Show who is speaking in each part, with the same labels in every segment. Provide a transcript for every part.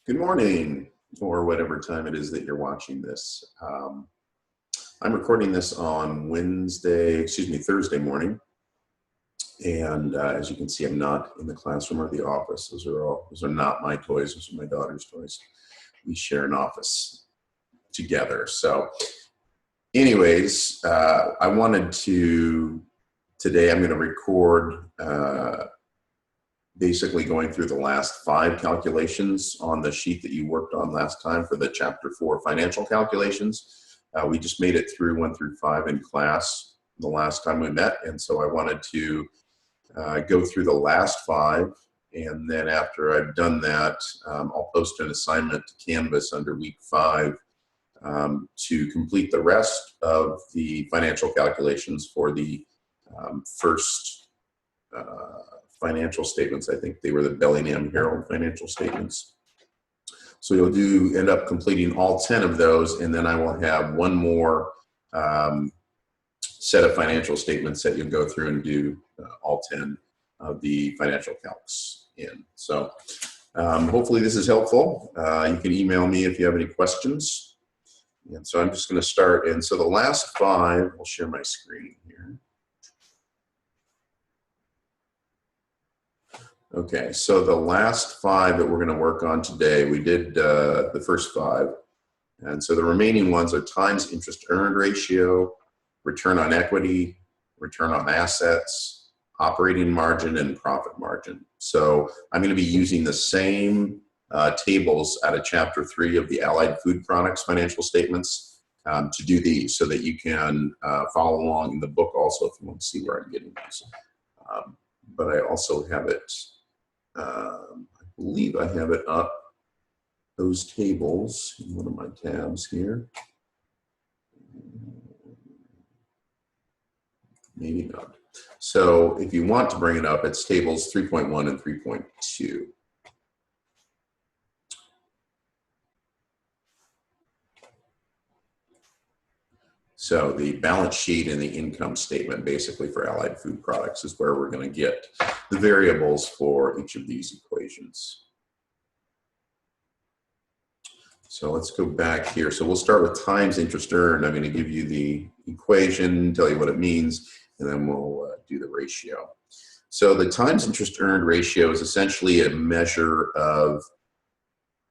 Speaker 1: Good morning, or whatever time it is that you're watching this. I'm recording this on Thursday morning. And as you can see, I'm not in the classroom or the office. Those are not my toys. Those are my daughter's toys. We share an office together. So anyways, today I'm going to record basically going through the last 5 calculations on the sheet that you worked on last time for the Chapter 4 financial calculations. We just made it through 1 through 5 in class the last time we met, and so I wanted to go through the last 5, and then after I've done that, I'll post an assignment to Canvas under week 5 to complete the rest of the financial calculations for the first financial statements. I think they were the Bellingham Herald financial statements. So you'll end up completing all 10 of those, and then I will have one more set of financial statements that you'll go through and do all 10 of the financial calcs in. So hopefully this is helpful. You can email me if you have any questions. And so I'm just going to start. And so the last 5, I'll share my screen here. Okay, so the last 5 that we're going to work on today, we did the first 5. And so the remaining ones are times interest earned ratio, return on equity, return on assets, operating margin, and profit margin. So I'm going to be using the same tables out of Chapter 3 of the Allied Food Products financial statements to do these so that you can follow along in the book also if you want to see where I'm getting these. But I also have it, I believe I have it up, those tables in one of my tabs here. Maybe not. So if you want to bring it up, it's tables 3.1 and 3.2. So the balance sheet and the income statement basically for Allied Food Products is where we're going to get the variables for each of these equations. So let's go back here. So we'll start with times interest earned. I'm going to give you the equation, tell you what it means, and then we'll do the ratio. So the times interest earned ratio is essentially a measure of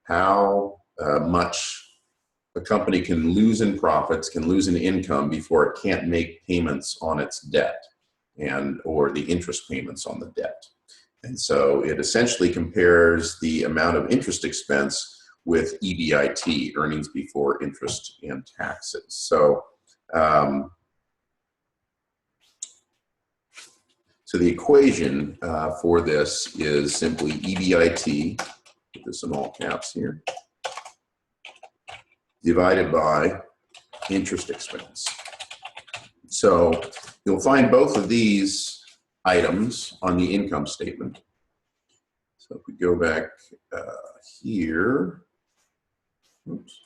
Speaker 1: how much a company can lose in profits, can lose in income before it can't make payments on its debt or the interest payments on the debt. And so it essentially compares the amount of interest expense with EBIT, earnings before interest and taxes. So, so the equation for this is simply EBIT, put this in all caps here, divided by interest expense. So you'll find both of these items on the income statement. So if we go back here, oops.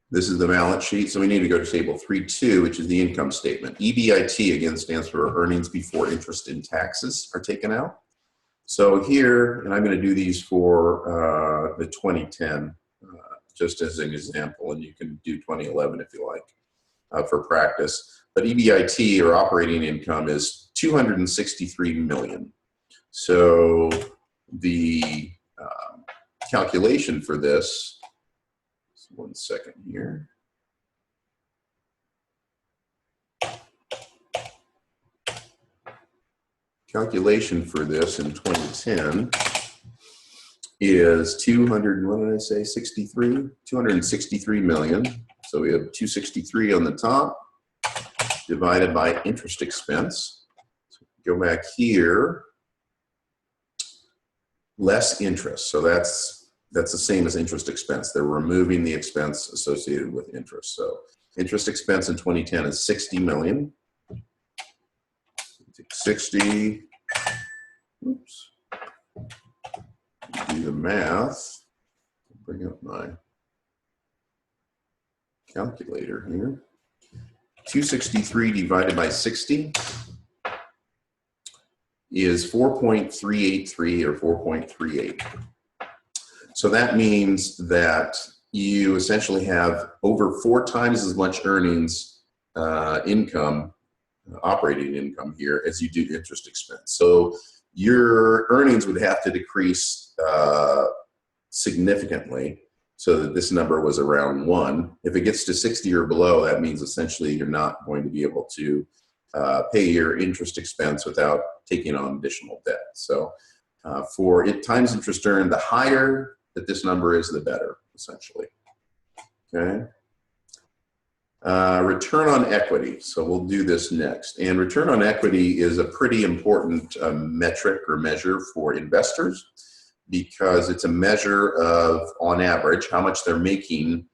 Speaker 1: This is the balance sheet. So we need to go to table 3.2, which is the income statement. EBIT, again, stands for earnings before interest and taxes are taken out. So here, and I'm going to do these for the 2010, just as an example, and you can do 2011 if you like for practice. But EBIT, or operating income, is $263 million. So the calculation for this, one second here. Calculation for this in 2010 is 263 million. So we have 263 on the top divided by interest expense. So go back here, less interest. So that's the same as interest expense. They're removing the expense associated with interest. So interest expense in 2010 is 60 million. 60, oops. Do the math, bring up my calculator here. 263 divided by 60 is 4.383 or 4.38. So that means that you essentially have over 4 times as much earnings, income, operating income here as you do interest expense. So your earnings would have to decrease significantly so that this number was around 1. If it gets to 60 or below, that means essentially you're not going to be able to pay your interest expense without taking on additional debt. So for times interest earned, the higher that this number is, the better, essentially. Okay. Return on equity. So we'll do this next. And return on equity is a pretty important metric or measure for investors, because it's a measure of, on average, how much they're making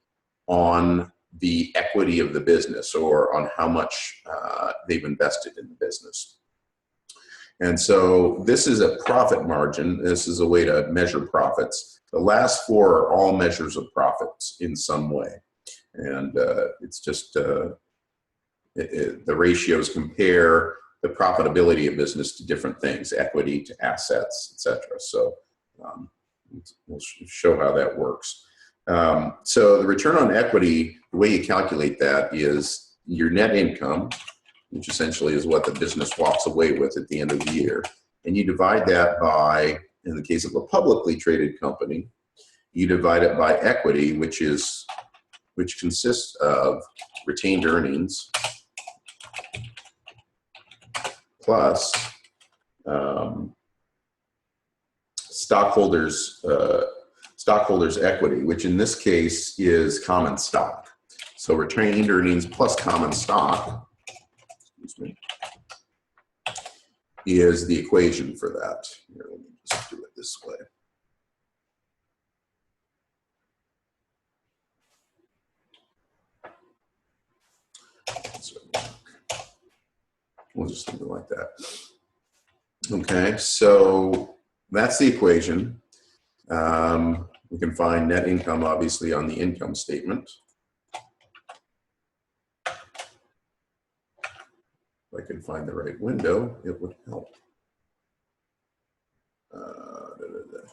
Speaker 1: on the equity of the business, or on how much they've invested in the business. And so this is a profit margin. This is a way to measure profits. The last 4 are all measures of profits in some way. And it's just the ratios compare the profitability of business to different things, equity to assets, etc. So we'll show how that works. So the return on equity, the way you calculate that is your net income, which essentially is what the business walks away with at the end of the year. And you divide that by, in the case of a publicly traded company, you divide it by equity, which consists of retained earnings plus stockholders' equity, which in this case is common stock. So retained earnings plus common stock, excuse me, is the equation for that. Here, let me just do it this way. We'll just leave it like that. Okay, so that's the equation. We can find net income, obviously, on the income statement. If I can find the right window, it would help.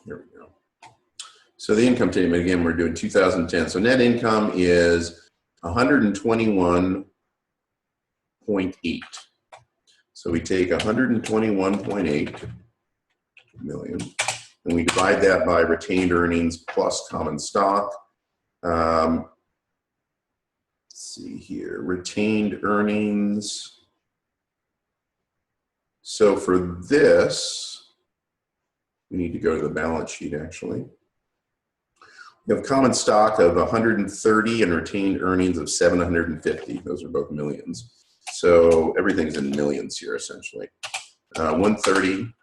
Speaker 1: Here we go. So the income statement, again, we're doing 2010. So net income is 121.8. So we take 121.8 million, and we divide that by retained earnings plus common stock. Let's see here, retained earnings. So for this, we need to go to the balance sheet, actually. We have common stock of 130 and retained earnings of 750. Those are both millions. So everything's in millions here, essentially. 130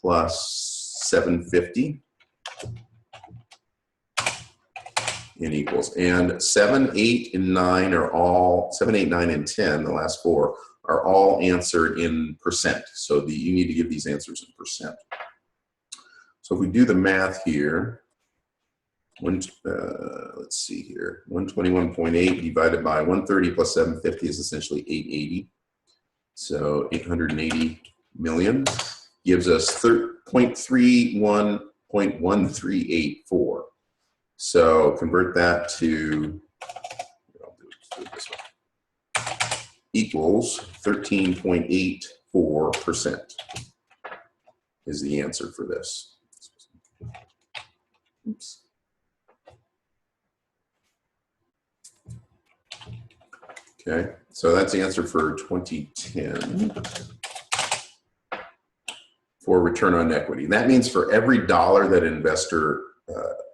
Speaker 1: plus 750 in equals. And 7, 8, and 9 are all, 7, 8, 9, and 10, the last 4, are all answered in percent. So you need to give these answers in percent. So if we do the math here, let's see here, 121.8 divided by 130 plus 750 is essentially 880. So 880 million gives us 0.1384. So convert that to, I'll do it this way, equals 13.84% is the answer for this. Oops. Okay, so that's the answer for 2010 for return on equity. That means for every dollar that an investor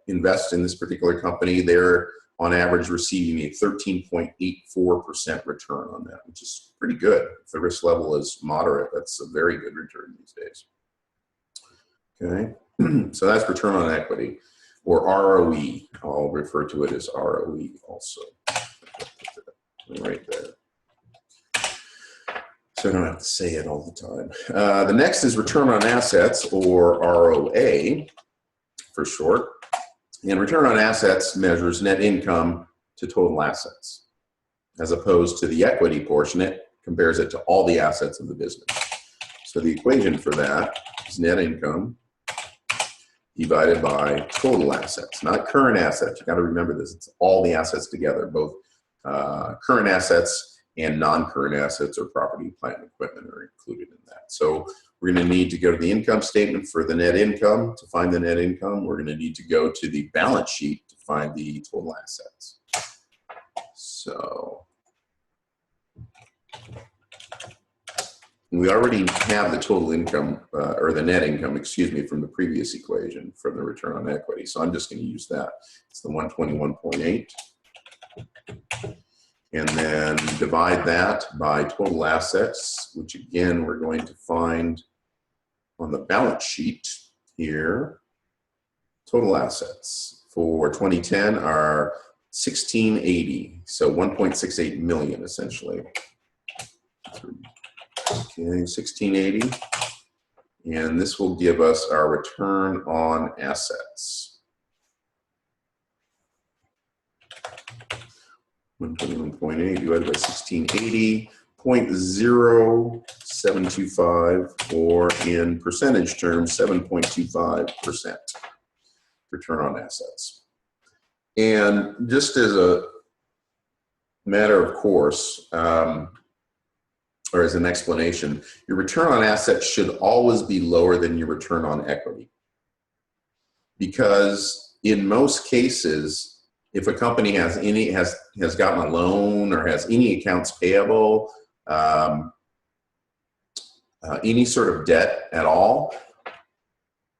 Speaker 1: invests in this particular company, they're on average receiving a 13.84% return on that, which is pretty good. If the risk level is moderate, that's a very good return these days. Okay, so that's return on equity, or ROE. I'll refer to it as ROE also. Right there. So I don't have to say it all the time. The next is return on assets, or ROA for short. And return on assets measures net income to total assets, as opposed to the equity portion. It compares it to all the assets of the business. So the equation for that is net income divided by total assets, not current assets. You got to remember this. It's all the assets together, both current assets and non-current assets or property, plant, and equipment are included in that. So we're going to need to go to the income statement for the net income. To find the net income, we're going to need to go to the balance sheet to find the total assets. So we already have the total income, or the net income, excuse me, from the previous equation, from the return on equity. So I'm just going to use that. It's the 121.8. And then divide that by total assets, which again, we're going to find on the balance sheet here. Total assets for 2010 are 1680, so 1.68 million essentially. Okay, 1680, and this will give us our return on assets. 121.8 divided by 1680, 0.0725, or in percentage terms, 7.25% return on assets. And just as a matter of course, or as an explanation, your return on assets should always be lower than your return on equity. Because in most cases, if a company has gotten a loan or has any accounts payable, any sort of debt at all,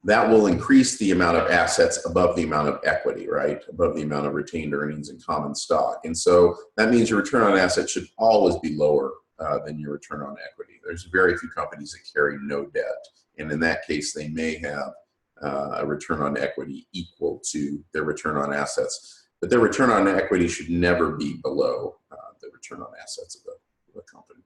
Speaker 1: that will increase the amount of assets above the amount of equity, right? Above the amount of retained earnings and common stock. And so that means your return on assets should always be lower than your return on equity. There's very few companies that carry no debt. And in that case, they may have a return on equity equal to their return on assets. But their return on equity should never be below the return on assets of a company.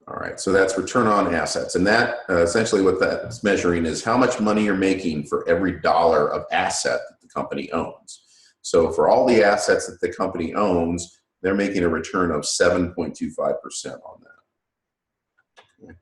Speaker 1: All right, so that's return on assets. And that essentially what that's measuring is how much money you're making for every dollar of asset that the company owns. So for all the assets that the company owns, they're making a return of 7.25% on that. Okay.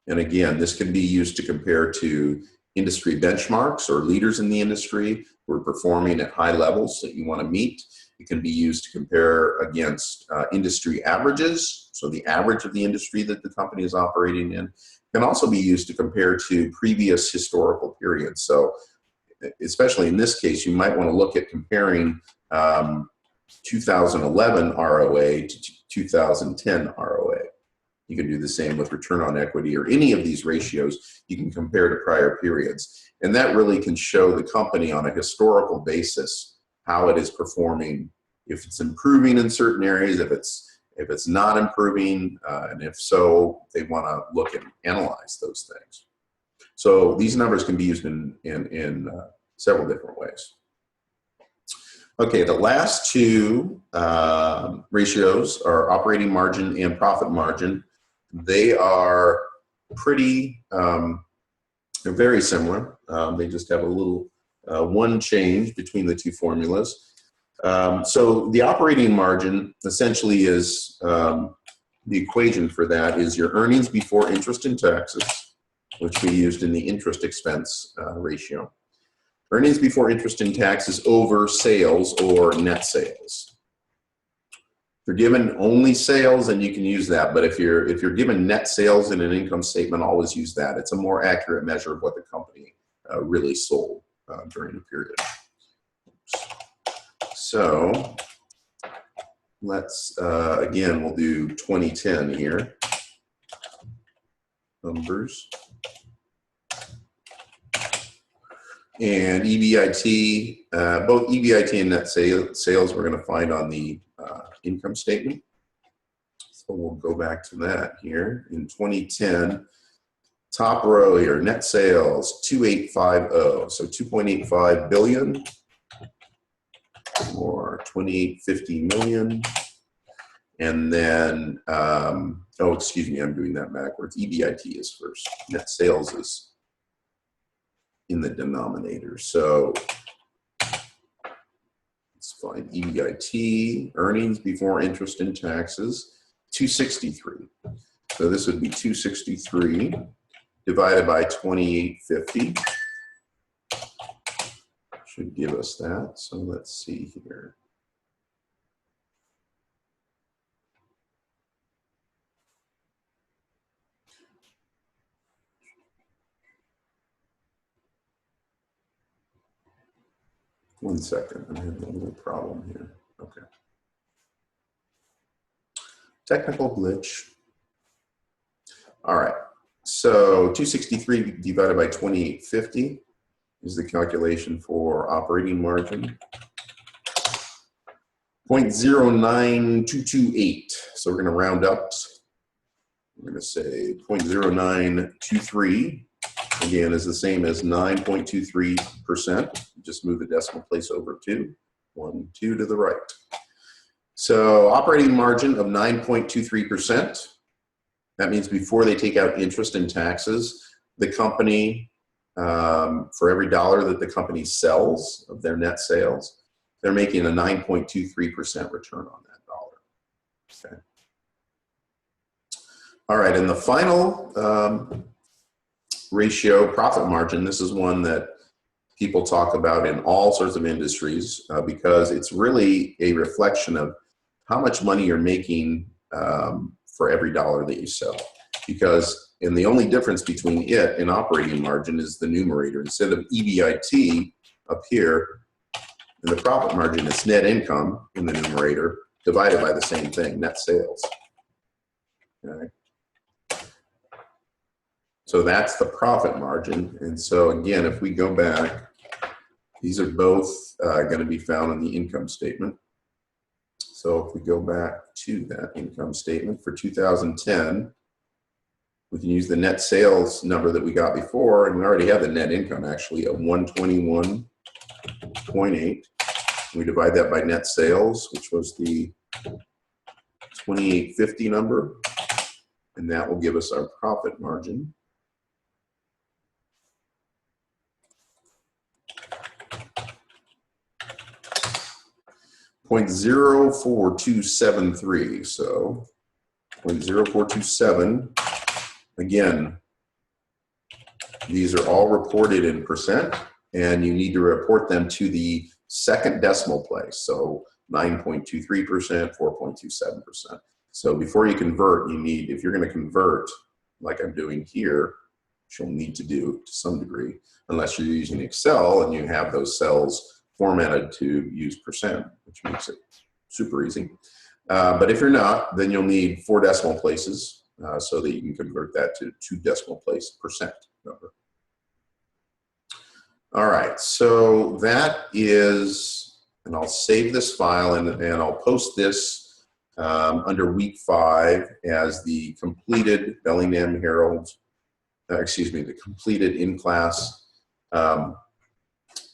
Speaker 1: And again, this can be used to compare to industry benchmarks or leaders in the industry who are performing at high levels that you want to meet. It can be used to compare against industry averages, so the average of the industry that the company is operating in. It can also be used to compare to previous historical periods. So especially in this case, you might want to look at comparing 2011 ROA to 2010 ROA. You can do the same with return on equity or any of these ratios. You can compare to prior periods. And that really can show the company on a historical basis how it is performing, if it's improving in certain areas, if it's not improving, and if so, they want to look and analyze those things. So these numbers can be used in several different ways. Okay, the last two ratios are operating margin and profit margin. They are pretty, they're very similar. They just have a little one change between the two formulas. So the operating margin essentially is, the equation for that is your earnings before interest and taxes, which we used in the interest expense ratio. Earnings before interest and taxes over sales or net sales. If you're given only sales, then you can use that. But if you're given net sales in an income statement, always use that. It's a more accurate measure of what the company really sold during the period. So let's, again, we'll do 2010 here. Numbers. And EBIT, both EBIT and net sales we're going to find on the income statement. So we'll go back to that here. In 2010, top row here, net sales, 2850. So 2.85 billion or 2850 million. And then, oh, excuse me, I'm doing that backwards. EBIT is first. Net sales is in the denominator. So let's find EBIT, earnings before interest and taxes, 263. So this would be 263 divided by 2850. should give us that. So let's see here. One second, I'm having a little problem here. Okay. Technical glitch. All right, so 263 divided by 2850 is the calculation for operating margin. 0.09228. So we're going to round up. We're going to say 0.0923. Again, is the same as 9.23%. Just move the decimal place over 2. 1, 2 to the right. So operating margin of 9.23%. That means before they take out interest and taxes, the company, for every dollar that the company sells of their net sales, they're making a 9.23% return on that dollar. Okay. All right, and the final ratio, profit margin, this is one that people talk about in all sorts of industries because it's really a reflection of how much money you're making for every dollar that you sell. And the only difference between it and operating margin is the numerator. Instead of EBIT up here, in the profit margin, it's net income in the numerator divided by the same thing, net sales. Okay. So that's the profit margin. And so again, if we go back, these are both going to be found in the income statement. So if we go back to that income statement for 2010, we can use the net sales number that we got before, and we already have the net income actually of 121.8. We divide that by net sales, which was the 2850 number, and that will give us our profit margin. .04273, so 0.0427. Again, these are all reported in percent, and you need to report them to the second decimal place, so 9.23%, 4.27%. So before you convert, you need, if you're going to convert, like I'm doing here, which you'll need to do to some degree, unless you're using Excel and you have those cells formatted to use percent, which makes it super easy. But if you're not, then you'll need 4 decimal places so that you can convert that to 2 decimal place percent number. All right, so that is, and I'll save this file and I'll post this under week 5 as the completed Bellingham Herald, the completed in-class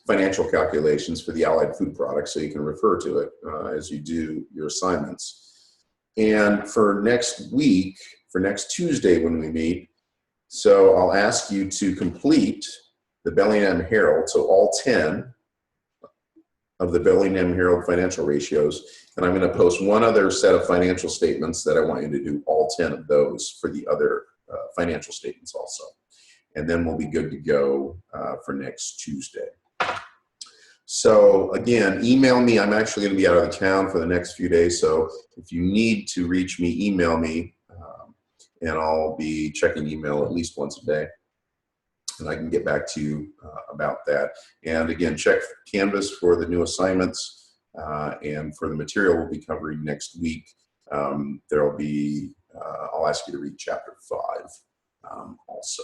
Speaker 1: financial calculations for the allied food products, so you can refer to it as you do your assignments. And for next week, for next Tuesday when we meet, so I'll ask you to complete the Bellingham Herald, so all 10 of the Bellingham Herald financial ratios, and I'm going to post one other set of financial statements that I want you to do all 10 of those for the other financial statements also. And then we'll be good to go for next Tuesday. So again, email me. I'm actually going to be out of town for the next few days, so if you need to reach me, email me, and I'll be checking email at least once a day, and I can get back to you about that. And again, check Canvas for the new assignments, and for the material we'll be covering next week. There'll be, I'll ask you to read chapter 5 also.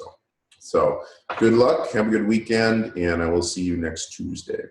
Speaker 1: So good luck, have a good weekend, and I will see you next Tuesday.